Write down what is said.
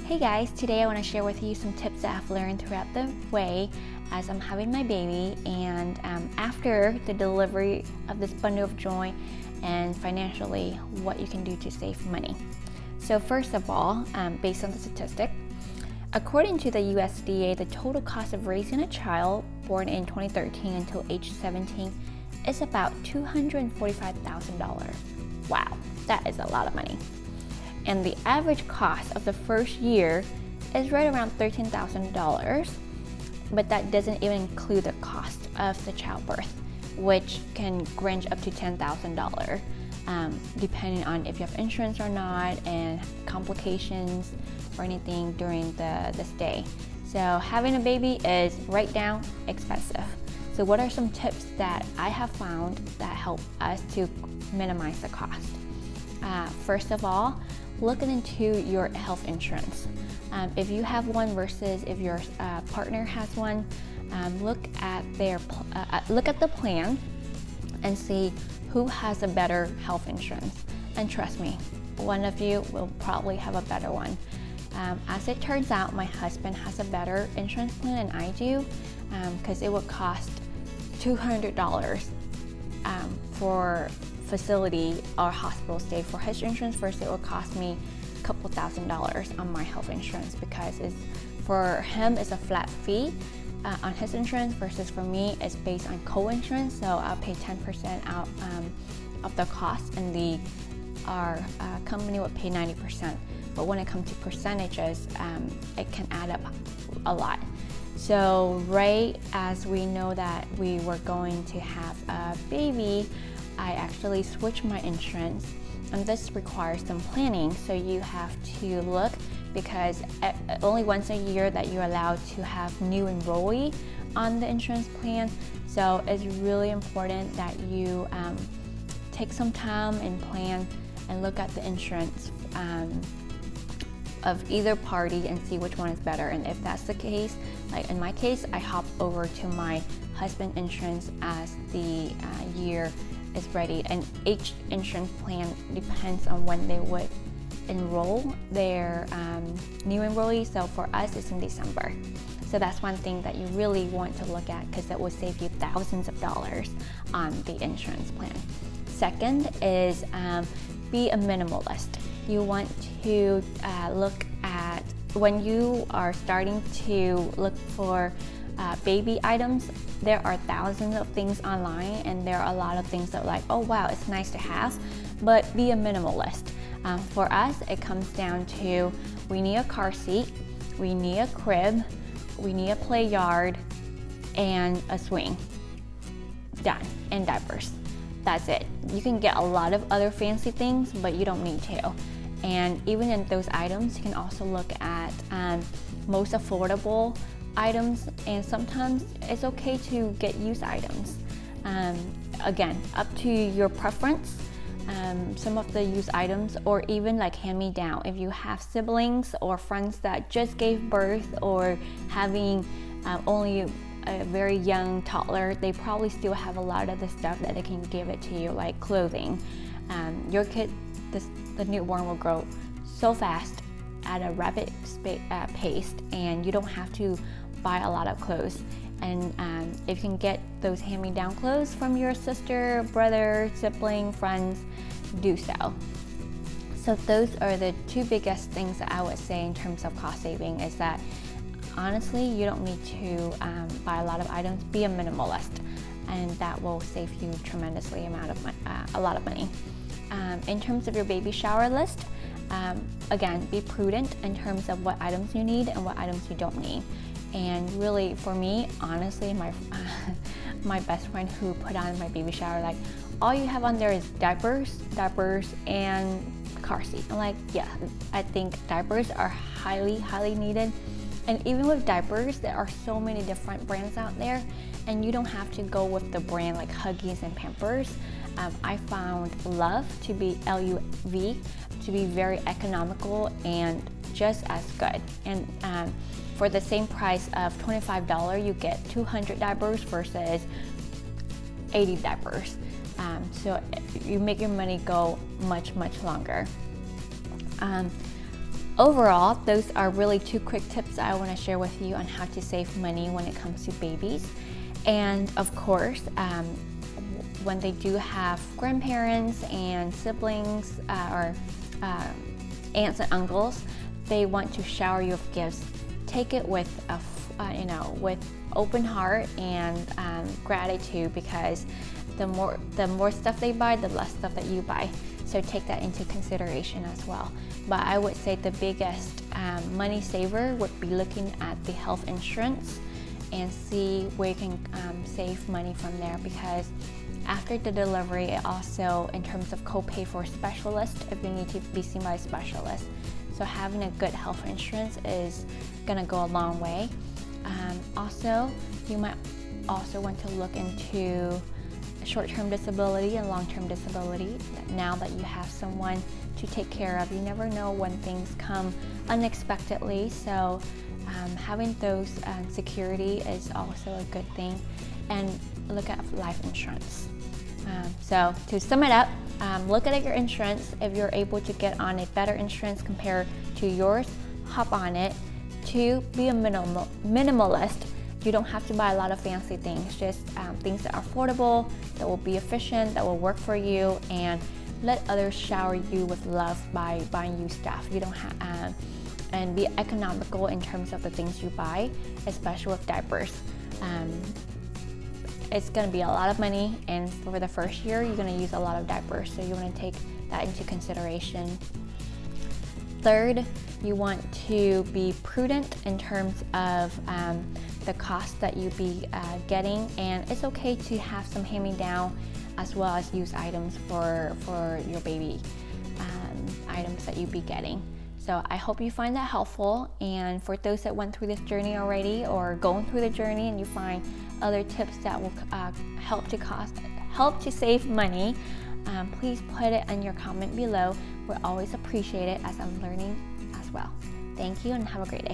Hey guys, today I want to share with you some tips that I've learned throughout the way as I'm having my baby and after the delivery of this bundle of joy, and financially what you can do to save money. So first of all, based on the statistic, according to the USDA, the total cost of raising a child born in 2013 until age 17 is about $245,000. Wow, that is a lot of money. And the average cost of the first year is right around $13,000, but that doesn't even include the cost of the childbirth, which can range up to $10,000, depending on if you have insurance or not and complications or anything during the stay. So having a baby is right down expensive. So what are some tips that I have found that help us to minimize the cost? First of all, looking into your health insurance. If you have one versus if your partner has one, look at the plan and see who has a better health insurance. And trust me, one of you will probably have a better one. As it turns out, my husband has a better insurance plan than I do, because it would cost $200 for facility or hospital stay for his insurance versus it will cost me a couple $1,000s on my health insurance, because for him it's a flat fee on his insurance versus for me it's based on co-insurance, so I'll pay 10% out of the cost and our company would pay 90%. But when it comes to percentages, it can add up a lot. So right as we know that we were going to have a baby, I actually switched my insurance, and this requires some planning. So you have to look, because only once a year that you're allowed to have new enrollee on the insurance plan. So it's really important that you take some time and plan and look at the insurance of either party and see which one is better. And if that's the case, like in my case, I hop over to my husband insurance as the year is ready, and each insurance plan depends on when they would enroll their new enrollees. So for us, it's in December. So that's one thing that you really want to look at, because that will save you thousands of dollars on the insurance plan. Second is be a minimalist. You want to look at, when you are starting to look for baby items, there are thousands of things online, and there are a lot of things that are like, oh wow, it's nice to have, but be a minimalist. For us, it comes down to, we need a car seat, we need a crib, we need a play yard, and a swing. Done. And diapers. That's it. You can get a lot of other fancy things, but you don't need to. And even in those items, you can also look at most affordable items, and sometimes it's okay to get used items. Again, up to your preference. Some of the used items, or even like hand-me-down, if you have siblings or friends that just gave birth, or having only a very young toddler, they probably still have a lot of the stuff that they can give it to you, like clothing. Your kid, the newborn will grow so fast at a rapid pace, and you don't have to buy a lot of clothes. And if you can get those hand-me-down clothes from your sister, brother, sibling, friends, do so. So those are the two biggest things that I would say in terms of cost saving, is that honestly, you don't need to buy a lot of items. Be a minimalist, and that will save you tremendously a lot of money. In terms of your baby shower list, again, be prudent in terms of what items you need and what items you don't need. And really, for me, honestly, my best friend who put on my baby shower, like, all you have on there is diapers, and car seat. I'm like, yeah, I think diapers are highly, highly needed. And even with diapers, there are so many different brands out there, and you don't have to go with the brand like Huggies and Pampers. I found Love, to be LUV, to be very economical and just as good. And for the same price of $25, you get 200 diapers versus 80 diapers. So you make your money go much, much longer. overall, those are really 2 quick tips I want to share with you on how to save money when it comes to babies. And of course, when they do have grandparents and siblings or aunts and uncles, they want to shower you with gifts. Take it with with open heart and gratitude, because the more stuff they buy, the less stuff that you buy. So take that into consideration as well. But I would say the biggest money saver would be looking at the health insurance and see where you can save money from there, because after the delivery, it also, in terms of copay for a specialist, if you need to be seen by a specialist. So having a good health insurance is gonna go a long way. Also, you might also want to look into short-term disability and long-term disability. Now that you have someone to take care of, you never know when things come unexpectedly. So having those security is also a good thing. And look at life insurance. So to sum it up, look at your insurance. If you're able to get on a better insurance compared to yours, hop on it. To be a minimalist, you don't have to buy a lot of fancy things, just things that are affordable, that will be efficient, that will work for you, and let others shower you with love by buying you stuff. You don't have, and be economical in terms of the things you buy, especially with diapers. It's going to be a lot of money, and for the first year, you're going to use a lot of diapers, so you want to take that into consideration. Third, you want to be prudent in terms of the cost that you be getting, and it's okay to have some hand-me-down as well as used items for your baby, items that you be getting. So I hope you find that helpful, and for those that went through this journey already or going through the journey and you find other tips that will help to save money, please put it in your comment below. We'll always appreciate it, as I'm learning as well. Thank you and have a great day.